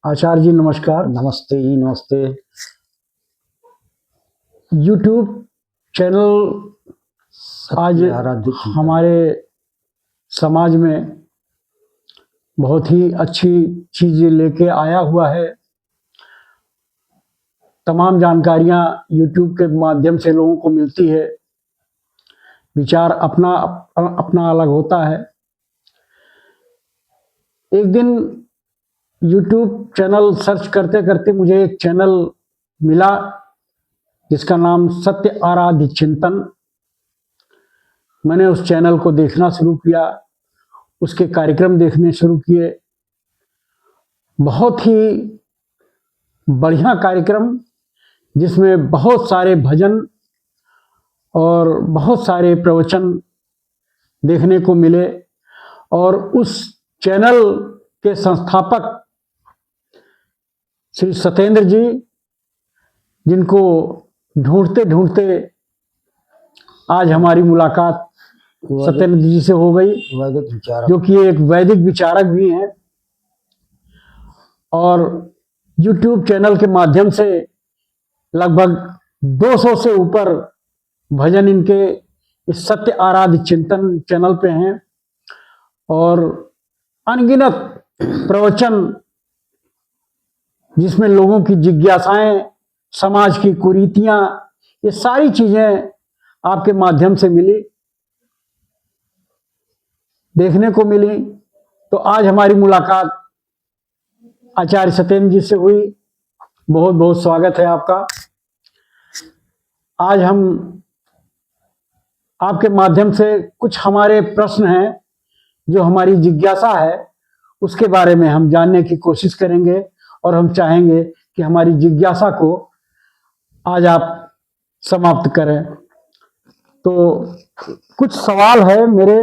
आचार्य जी नमस्कार। नमस्ते जी, नमस्ते। यूट्यूब चैनल आज हमारे समाज में बहुत ही अच्छी चीज़ लेके आया हुआ है। तमाम जानकारियां यूट्यूब के माध्यम से लोगों को मिलती है। विचार अपना अपना अलग होता है। एक दिन यूट्यूब चैनल सर्च करते करते मुझे एक चैनल मिला जिसका नाम सत्य आराध्य चिंतन। मैंने उस चैनल को देखना शुरू किया, उसके कार्यक्रम देखने शुरू किए। बहुत ही बढ़िया कार्यक्रम जिसमें बहुत सारे भजन और बहुत सारे प्रवचन देखने को मिले। और उस चैनल के संस्थापक श्री सत्येंद्र जी, जिनको ढूंढते ढूंढते आज हमारी मुलाकात सत्येंद्र जी से हो गई, जो कि एक वैदिक विचारक भी हैं और यूट्यूब चैनल के माध्यम से लगभग 200 से ऊपर भजन इनके इस सत्य आराध्य चिंतन चैनल पे हैं और अनगिनत प्रवचन जिसमें लोगों की जिज्ञासाएं, समाज की कुरीतियां, ये सारी चीजें आपके माध्यम से मिली, देखने को मिली। तो आज हमारी मुलाकात आचार्य सत्येंद्र जी से हुई। बहुत बहुत स्वागत है आपका। आज हम आपके माध्यम से कुछ हमारे प्रश्न हैं, जो हमारी जिज्ञासा है, उसके बारे में हम जानने की कोशिश करेंगे और हम चाहेंगे कि हमारी जिज्ञासा को आज आप समाप्त करें। तो कुछ सवाल है मेरे,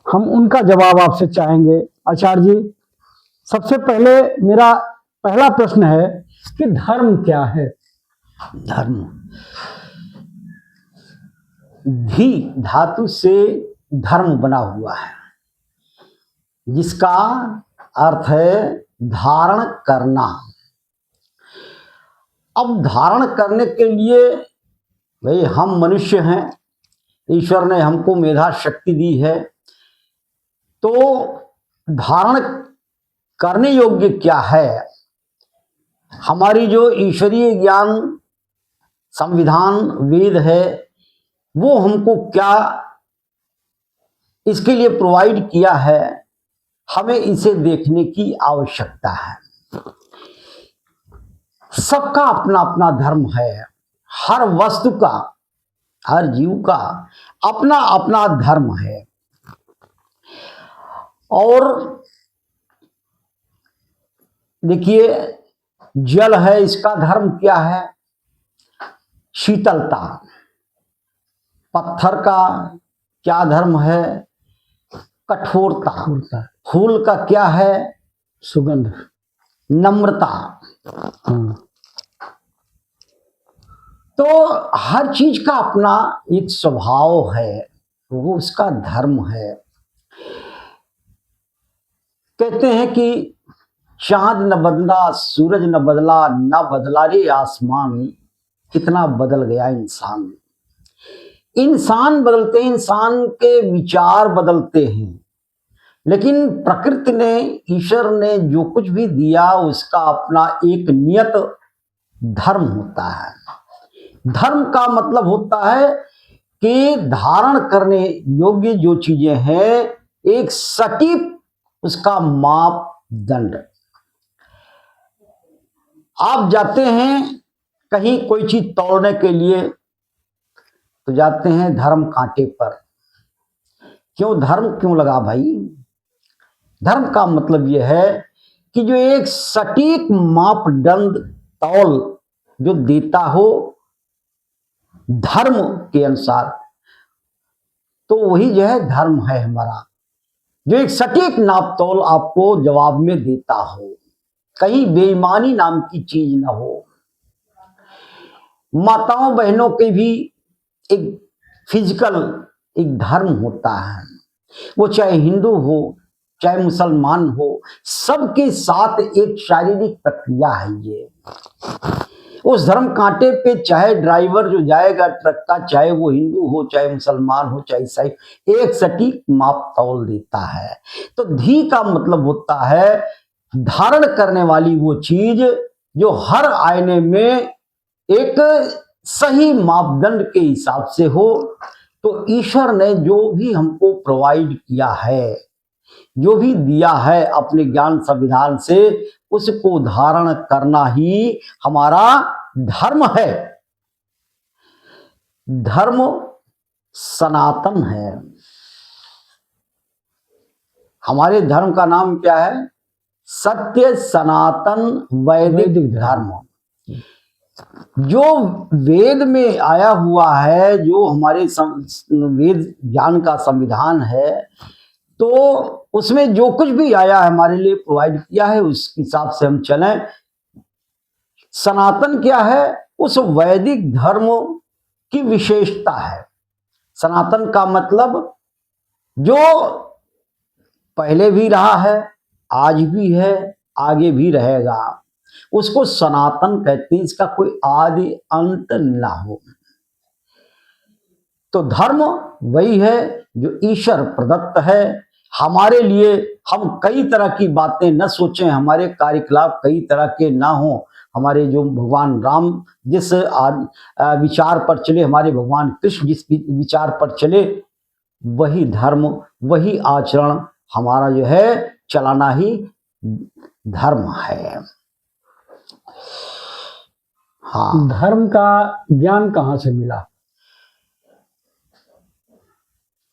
हम उनका जवाब आपसे चाहेंगे। आचार्य जी, सबसे पहले मेरा पहला प्रश्न है कि धर्म क्या है? धर्म धी धातु से धर्म बना हुआ है, जिसका अर्थ है धारण करना। अब धारण करने के लिए भाई हम मनुष्य हैं, ईश्वर ने हमको मेधा शक्ति दी है, तो धारण करने योग्य क्या है? हमारी जो ईश्वरीय ज्ञान संविधान वेद है, वो हमको क्या इसके लिए प्रोवाइड किया है, हमें इसे देखने की आवश्यकता है। सबका अपना अपना धर्म है, हर वस्तु का, हर जीव का अपना अपना धर्म है। और देखिए, जल है, इसका धर्म क्या है? शीतलता। पत्थर का क्या धर्म है? कठोरता। फूल का क्या है? सुगंध। नम्रता। तो हर चीज का अपना एक स्वभाव है, वो उसका धर्म है। कहते हैं कि चांद न बदला, सूरज न बदला, न बदला रे आसमान, कितना बदल गया इंसान। इंसान बदलते हैं, इंसान के विचार बदलते हैं, लेकिन प्रकृति ने, ईश्वर ने जो कुछ भी दिया, उसका अपना एक नियत धर्म होता है। धर्म का मतलब होता है कि धारण करने योग्य जो चीजें हैं, एक सटीक उसका मापदंड। आप जाते हैं कहीं कोई चीज तोड़ने के लिए, तो जाते हैं धर्म कांटे पर। क्यों धर्म क्यों लगा भाई? धर्म का मतलब यह है कि जो एक सटीक मापदंड तौल जो देता हो धर्म के अनुसार, तो वही जो है धर्म है हमारा। जो एक सटीक नाप तौल आपको जवाब में देता हो, कहीं बेईमानी नाम की चीज ना हो। माताओं बहनों के भी एक फिजिकल एक धर्म होता है। वो चाहे हिंदू हो चाहे मुसलमान हो, सबके साथ एक शारीरिक प्रक्रिया है ये। उस धर्म कांटे पे चाहे ड्राइवर जो जाएगा ट्रक का, चाहे वो हिंदू हो चाहे मुसलमान हो चाहे ईसाई, एक सटीक माप तौल देता है। तो धी का मतलब होता है धारण करने वाली वो चीज जो हर आईने में एक सही मापदंड के हिसाब से हो। तो ईश्वर ने जो भी हमको प्रोवाइड किया है, जो भी दिया है अपने ज्ञान संविधान से, उसको धारण करना ही हमारा धर्म है। धर्म सनातन है। हमारे धर्म का नाम क्या है? सत्य सनातन वैदिक धर्म। जो वेद में आया हुआ है, जो हमारे वेद ज्ञान का संविधान है, तो उसमें जो कुछ भी आया है हमारे लिए प्रोवाइड किया है, उस हिसाब से हम चलें। सनातन क्या है? उस वैदिक धर्म की विशेषता है। सनातन का मतलब जो पहले भी रहा है, आज भी है, आगे भी रहेगा, उसको सनातन कहते हैं। इसका कोई आदि अंत ना हो। तो धर्म वही है जो ईश्वर प्रदत्त है हमारे लिए। हम कई तरह की बातें न सोचें, हमारे कार्यकलाप कई तरह के ना हो। हमारे जो भगवान राम जिस विचार पर चले, हमारे भगवान कृष्ण जिस विचार पर चले, वही धर्म वही आचरण हमारा जो है चलाना ही धर्म है। हाँ, धर्म का ज्ञान कहाँ से मिला?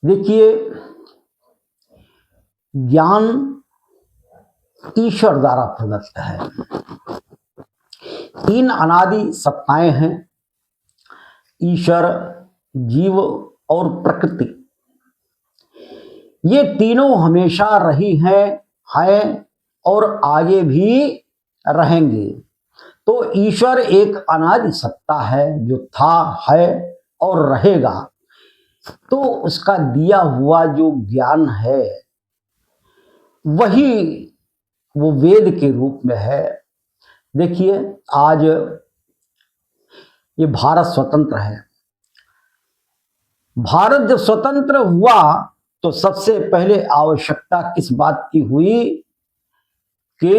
देखिए, ज्ञान ईश्वर द्वारा प्रदत्त है। तीन अनादि सत्ताएं हैं, ईश्वर, जीव और प्रकृति। ये तीनों हमेशा रही हैं और आगे भी रहेंगे। तो ईश्वर एक अनादि सत्ता है जो था, है और रहेगा। तो उसका दिया हुआ जो ज्ञान है वही वो वेद के रूप में है। देखिए, आज ये भारत स्वतंत्र है। भारत जब स्वतंत्र हुआ तो सबसे पहले आवश्यकता किस बात की हुई कि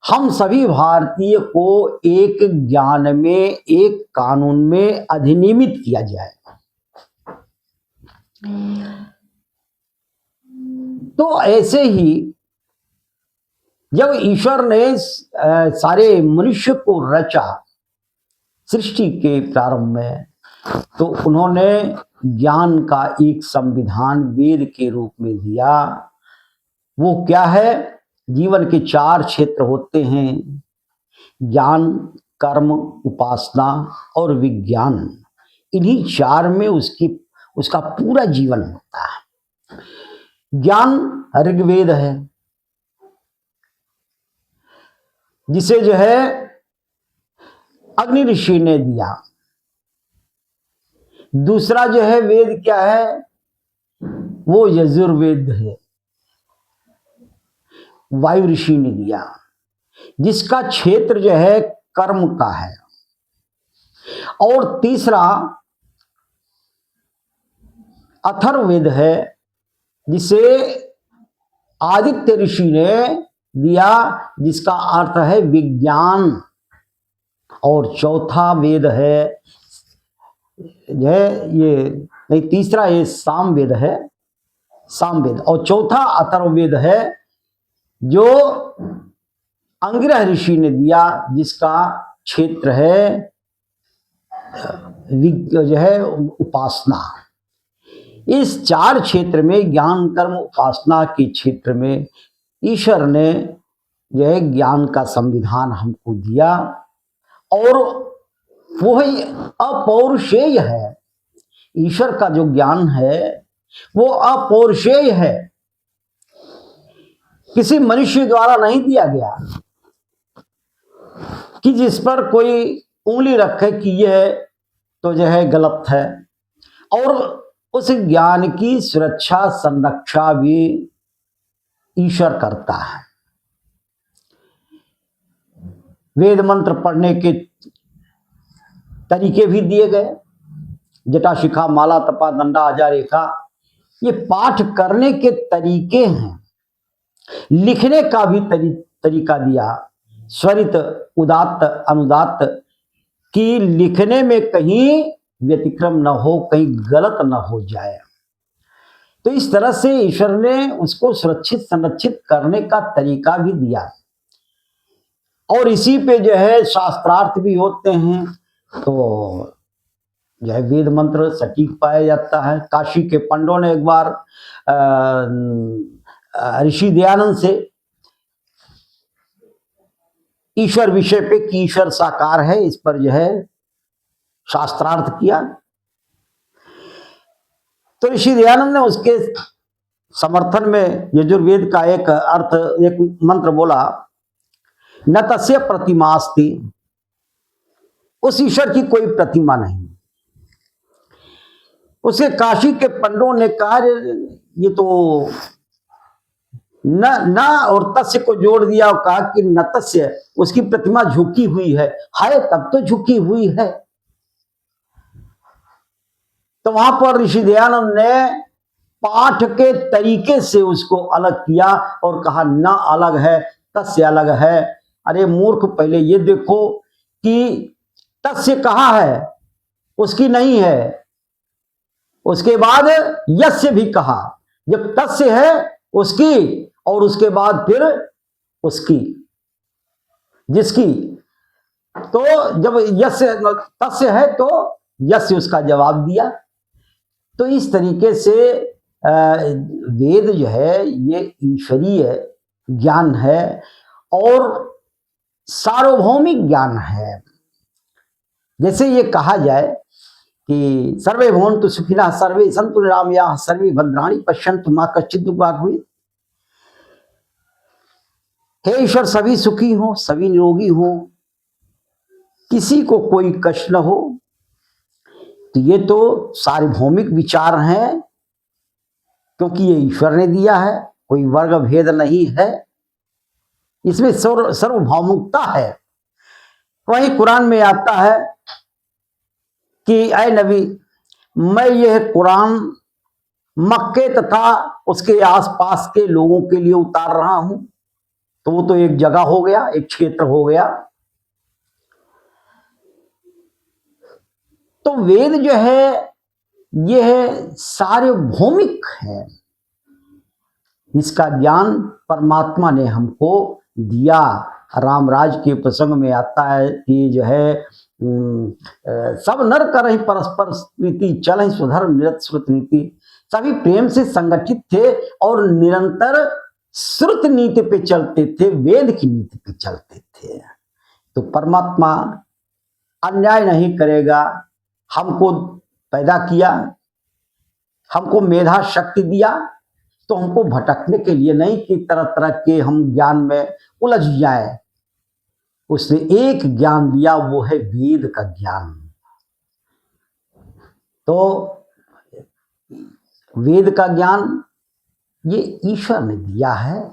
हम सभी भारतीय को एक ज्ञान में, एक कानून में अधिनियमित किया जाए। तो ऐसे ही जब ईश्वर ने सारे मनुष्य को रचा सृष्टि के प्रारंभ में, तो उन्होंने ज्ञान का एक संविधान वेद के रूप में दिया। वो क्या है? जीवन के 4 क्षेत्र होते हैं, ज्ञान, कर्म, उपासना और विज्ञान। इन्हीं 4 में उसका पूरा जीवन होता है। ज्ञान ऋग्वेद है, जिसे जो है अग्नि ऋषि ने दिया। दूसरा जो है वेद क्या है? वो यजुर्वेद है, वायु ऋषि ने दिया, जिसका क्षेत्र जो है कर्म का है। और तीसरा अथर्ववेद है, जिसे आदित्य ऋषि ने दिया, जिसका अर्थ है विज्ञान। और चौथा वेद है ये नहीं, तीसरा ये सामवेद है, सामवेद। और चौथा अथर्ववेद है जो अंगिरह ऋषि ने दिया, जिसका क्षेत्र है जो है उपासना। इस 4 क्षेत्र में, ज्ञान, कर्म, उपासना के क्षेत्र में ईश्वर ने यह ज्ञान का संविधान हमको दिया। और वही अपौरुषेय है। ईश्वर का जो ज्ञान है वो अपौरुषेय है, किसी मनुष्य द्वारा नहीं दिया गया कि जिस पर कोई उंगली रखे कि यह तो जो है गलत है। और उस ज्ञान की सुरक्षा संरक्षा भी ईश्वर करता है। वेद मंत्र पढ़ने के तरीके भी दिए गए, जटा शिखा माला तपा दंडा हजारेखा, ये पाठ करने के तरीके हैं। लिखने का भी तरीका दिया, स्वरित उदात्त अनुदात्त, कि लिखने में कहीं व्यतिक्रम न हो, कहीं गलत न हो जाए। तो इस तरह से ईश्वर ने उसको सुरक्षित संरक्षित करने का तरीका भी दिया, और इसी पे जो है शास्त्रार्थ भी होते हैं। तो यह वेद मंत्र सटीक पाया जाता है। काशी के पंडों ने एक बार ऋषि दयानंद से ईश्वर विषय पे कि ईश्वर साकार है, इस पर जो है शास्त्रार्थ किया। तो ऋषि दयानंद ने उसके समर्थन में यजुर्वेद का एक अर्थ, एक मंत्र बोला, न तस्य प्रतिमास्ति, उस ईश्वर की कोई प्रतिमा नहीं। उसके काशी के पंडों ने कहा ये तो न और तस्य को जोड़ दिया और कहा कि न तस्य, उसकी प्रतिमा झुकी हुई है तब तो झुकी हुई है। तो वहां पर ऋषि दयानंद ने पाठ के तरीके से उसको अलग किया और कहा न अलग है, तस्य अलग है। अरे मूर्ख, पहले ये देखो कि तस्य कहाँ है, उसकी नहीं है। उसके बाद यस्य भी कहा, जब तस्य है उसकी, और उसके बाद फिर उसकी, जिसकी। तो जब यस्य तस्य है तो यस्य उसका जवाब दिया। तो इस तरीके से वेद जो है ये ईश्वरीय ज्ञान है और सार्वभौमिक ज्ञान है। जैसे ये कहा जाए कि सर्वे भवन्तु सुखिनः सर्वे सन्तु निरामयाः सर्वे भद्राणि पश्यन्तु मा कश्चित् दुःखभाग् भवेत्। हे ईश्वर, सभी सुखी हो, सभी निरोगी हो, किसी को कोई कष्ट न हो। तो ये तो सार्वभौमिक विचार हैं, क्योंकि ये ईश्वर ने दिया है, कोई वर्ग भेद नहीं है, इसमें सर्वभौमिकता है। वही कुरान में आता है कि ऐ नबी, मैं यह कुरान मक्के तथा उसके आसपास के लोगों के लिए उतार रहा हूं। तो वो तो एक जगह हो गया, एक क्षेत्र हो गया। तो वेद जो है यह सार्वभौमिक है, इसका ज्ञान परमात्मा ने हमको दिया। रामराज के प्रसंग में आता है कि जो है सब नर करहि परस्पर प्रीति, चलहि सुधर्म निरत श्रुत नीति। सभी प्रेम से संगठित थे और निरंतर श्रुत नीति पे चलते थे, वेद की नीति पे चलते थे। तो परमात्मा अन्याय नहीं करेगा। हमको पैदा किया, हमको मेधा शक्ति दिया, तो हमको भटकने के लिए नहीं कि तरह तरह के हम ज्ञान में उलझ जाए। उसने एक ज्ञान दिया, वो है वेद का ज्ञान। तो वेद का ज्ञान ये ईश्वर ने दिया है,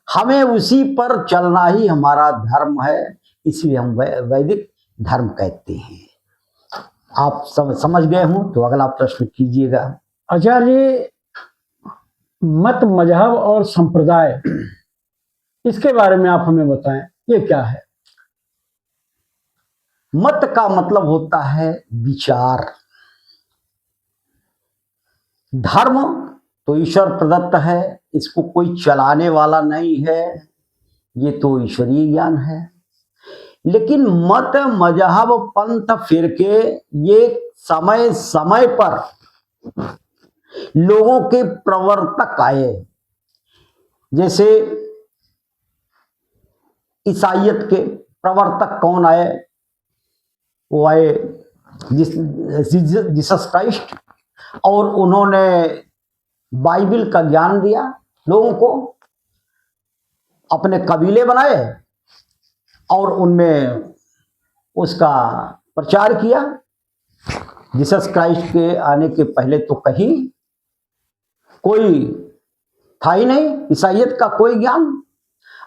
हमें उसी पर चलना ही हमारा धर्म है, इसलिए हम वैदिक धर्म कहते हैं। आप सब समझ गए हो तो अगला प्रश्न कीजिएगा। आचार्य, मत, मजहब और संप्रदाय, इसके बारे में आप हमें बताएं, ये क्या है? मत का मतलब होता है विचार। धर्म तो ईश्वर प्रदत्त है, इसको कोई चलाने वाला नहीं है, ये तो ईश्वरीय ज्ञान है। लेकिन मत, मजहब, पंथ, फिरके, ये समय समय पर लोगों के प्रवर्तक आए। जैसे ईसाइयत के प्रवर्तक कौन आए? वो आए जीसस क्राइस्ट, और उन्होंने बाइबल का ज्ञान दिया लोगों को, अपने कबीले बनाए और उनमें उसका प्रचार किया। जीसस क्राइस्ट के आने के पहले तो कहीं कोई था ही नहीं ईसाइयत का कोई ज्ञान।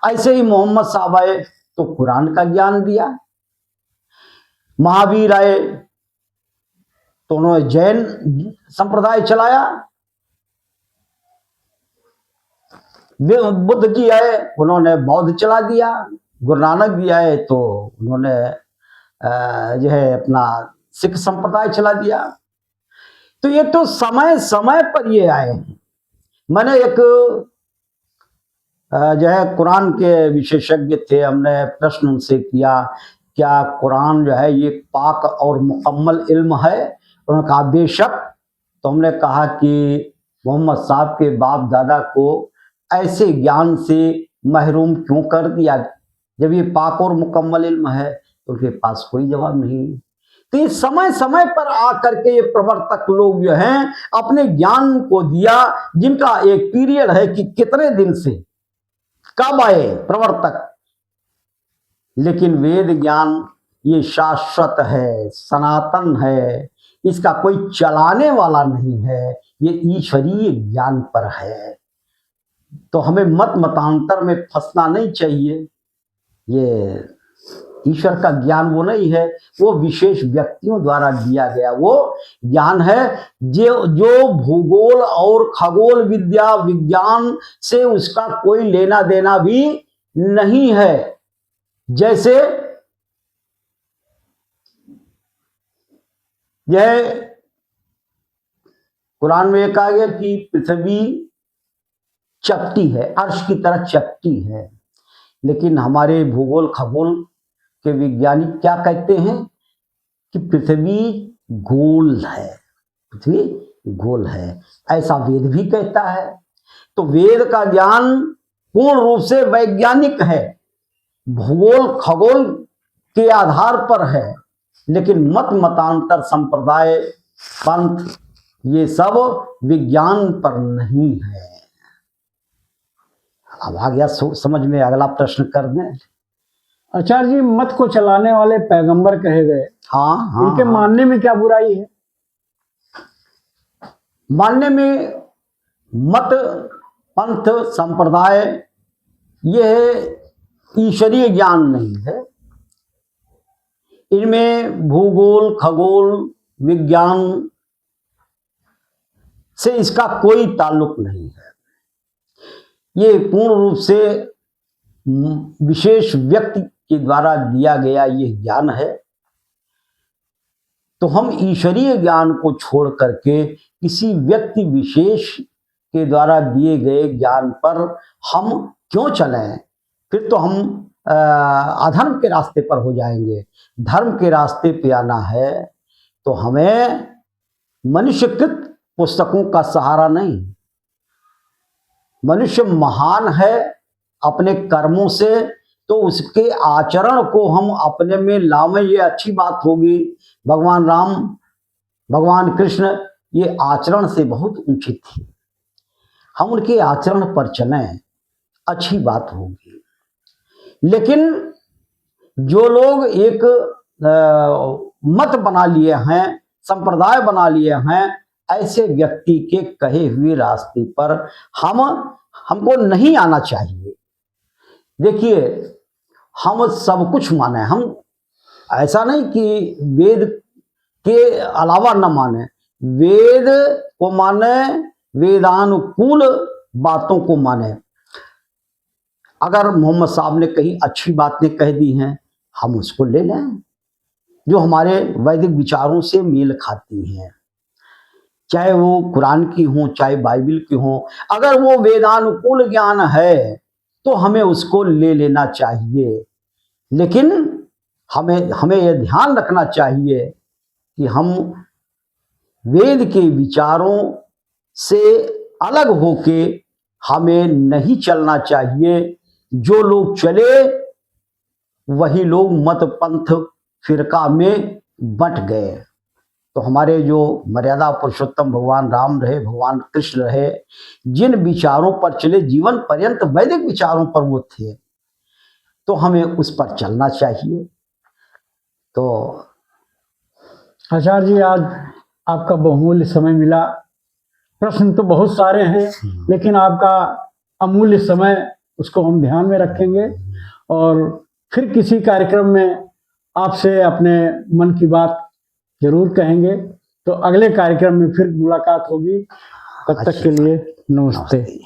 ऐसे ही मोहम्मद साहब आए तो कुरान का ज्ञान दिया। महावीर आए तो उन्होंने जैन संप्रदाय चलाया। बुद्ध जी आए उन्होंने बौद्ध चला दिया। गुरु नानक जी आए तो उन्होंने जो है अपना सिख संप्रदाय चला दिया। तो ये तो समय समय पर ये आए हैं। मैंने एक जो है कुरान के विशेषज्ञ थे, हमने प्रश्न उनसे किया क्या कुरान जो है ये पाक और मुकम्मल इल्म है? उन्होंने कहा बेशक। तो हमने कहा कि मोहम्मद साहब के बाप दादा को ऐसे ज्ञान से महरूम क्यों कर दिया जब ये पाक और मुकम्मल इल्म है? तो उनके पास कोई जवाब नहीं। तो ये समय समय पर आकर के ये प्रवर्तक लोग जो हैं अपने ज्ञान को दिया, जिनका एक पीरियड है कि कितने दिन से कब आए प्रवर्तक। लेकिन वेद ज्ञान ये शाश्वत है, सनातन है, इसका कोई चलाने वाला नहीं है, ये ईश्वरीय ज्ञान पर है। तो हमें मत मतांतर में फंसना नहीं चाहिए। ये ईश्वर का ज्ञान वो नहीं है, वो विशेष व्यक्तियों द्वारा दिया गया वो ज्ञान है जो भूगोल और खगोल विद्या विज्ञान से उसका कोई लेना देना भी नहीं है। जैसे यह कुरान में कहा गया कि पृथ्वी चपटी है, अर्श की तरह चपटी है, लेकिन हमारे भूगोल खगोल के वैज्ञानिक क्या कहते हैं कि पृथ्वी गोल है, पृथ्वी गोल है, ऐसा वेद भी कहता है। तो वेद का ज्ञान पूर्ण रूप से वैज्ञानिक है, भूगोल खगोल के आधार पर है, लेकिन मत मतांतर संप्रदाय पंथ ये सब विज्ञान पर नहीं है। अब आ गया समझ में, अगला प्रश्न कर दें। आचार्य जी, मत को चलाने वाले पैगंबर कहे गए, हाँ, इनके मानने में क्या बुराई है? मानने में मत पंथ संप्रदाय यह ईश्वरीय ज्ञान नहीं है, इनमें भूगोल खगोल विज्ञान से इसका कोई ताल्लुक नहीं है। ये पूर्ण रूप से विशेष व्यक्ति के द्वारा दिया गया ये ज्ञान है। तो हम ईश्वरीय ज्ञान को छोड़ करके किसी व्यक्ति विशेष के द्वारा दिए गए ज्ञान पर हम क्यों चलें? फिर तो हम अधर्म के रास्ते पर हो जाएंगे। धर्म के रास्ते पे आना है तो हमें मनुष्यकृत पुस्तकों का सहारा नहीं। मनुष्य महान है अपने कर्मों से, तो उसके आचरण को हम अपने में लावें, ये अच्छी बात होगी। भगवान राम भगवान कृष्ण ये आचरण से बहुत ऊंचे थे, हम उनके आचरण पर चलें, अच्छी बात होगी। लेकिन जो लोग एक मत बना लिए हैं, संप्रदाय बना लिए हैं, ऐसे व्यक्ति के कहे हुए रास्ते पर हमको नहीं आना चाहिए। देखिए, हम सब कुछ माने, हम ऐसा नहीं कि वेद के अलावा न माने, वेद को माने, वेदानुकूल बातों को माने। अगर मोहम्मद साहब ने कहीं अच्छी बातें कह दी हैं, हम उसको ले लें जो हमारे वैदिक विचारों से मेल खाती हैं, चाहे वो कुरान की हो चाहे बाइबल की हो। अगर वो वेदानुकूल ज्ञान है तो हमें उसको ले लेना चाहिए। लेकिन हमें यह ध्यान रखना चाहिए कि हम वेद के विचारों से अलग होके हमें नहीं चलना चाहिए। जो लोग चले वही लोग मत पंथ फिरका में बंट गए। तो हमारे जो मर्यादा पुरुषोत्तम भगवान राम रहे, भगवान कृष्ण रहे, जिन विचारों पर चले, जीवन पर्यंत वैदिक विचारों पर वो थे, तो हमें उस पर चलना चाहिए। तो आचार्य जी, आज आपका बहुमूल्य समय मिला। प्रश्न तो बहुत सारे हैं, लेकिन आपका अमूल्य समय उसको हम ध्यान में रखेंगे और फिर किसी कार्यक्रम में आपसे अपने मन की बात जरूर कहेंगे। तो अगले कार्यक्रम में फिर मुलाकात होगी। तब तक के लिए नमस्ते।